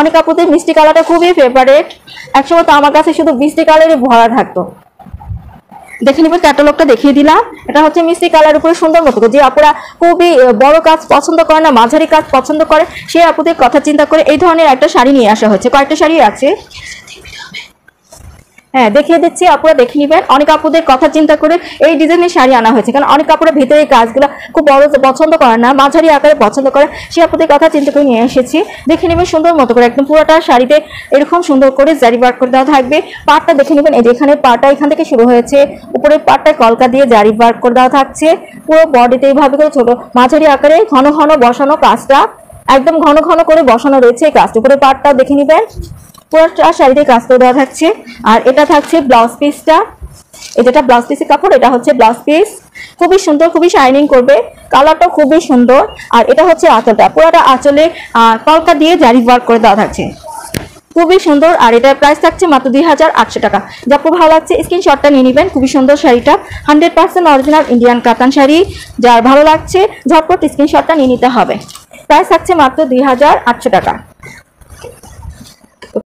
অনেক আপুদের মিষ্টি কালারটা খুবই ফেভারিট, একসময় তো আমার কাছে শুধু মিষ্টি কালারই ভরা থাকতো। দেখে নিবেন, ক্যাটালগটা দেখিয়ে দিলাম। এটা হচ্ছে মিষ্টি কালার উপরে সুন্দর মতো যে আপুরা খুবই বড় কাজ পছন্দ করে না, মাঝারি কাজ পছন্দ করে, সেই আপুদের কথা চিন্তা করে এই ধরনের একটা শাড়ি নিয়ে আসা হয়েছে। কয়েকটা শাড়ি আছে, হ্যাঁ দেখিয়ে দিচ্ছি, আপুরা দেখে নিবেন। অনেক আপুদের কথা চিন্তা করে এই ডিজাইনের শাড়ি আনা হয়েছে, কারণ অনেক আপুরা ভিতরে কাজগুলো খুব বড় পছন্দ করে না, মাঝারি আকারে পছন্দ করে, সেই আপুদের কথা চিন্তা করে নিয়ে এসেছি। দেখে নেবেন সুন্দর মতো করে একদম পুরোটা শাড়িতে এরকম সুন্দর করে জারি ওয়ার্ক করে দেওয়া থাকবে। পাটটা দেখে নেবেন, এই যে এখানে পাটটা এখান থেকে শুরু হয়েছে, উপরের পাটটায় কলকা দিয়ে জারি ওয়ার্ক করে দেওয়া থাকছে। পুরো বডিতে এইভাবে করে ছোট মাঝারি আকারে ঘন ঘন বসানো, কাজটা একদম ঘন ঘন করে বসানো রয়েছে এই কাজটা। উপরে পাটটা দেখে নেবেন, পুরোটা শাড়িতে কাজ করে দেওয়া থাকছে। আর এটা থাকছে ব্লাউজ পিসটা, এটা ব্লাউজ পিসের কাপড়, এটা হচ্ছে ব্লাউজ পিস, খুবই সুন্দর, খুবই শাইনিং করবে, কালারটা খুবই সুন্দর। আর এটা হচ্ছে আঁচলটা, পুরোটা আঁচলে কলকা দিয়ে জারি ওয়ার্ক করে দেওয়া থাকছে, খুবই সুন্দর। আর এটার প্রাইস থাকছে মাত্র 2800 টাকা। যা খুব ভালো লাগছে স্ক্রিনশটটা নিয়ে নেবেন। খুবই সুন্দর শাড়িটা, 100% অরিজিনাল ইন্ডিয়ান কাতান শাড়ি। যার ভালো লাগছে ঝটপট স্ক্রিনশটটা নিয়ে নিতে হবে। প্রাইস থাকছে মাত্র 2800 টাকা।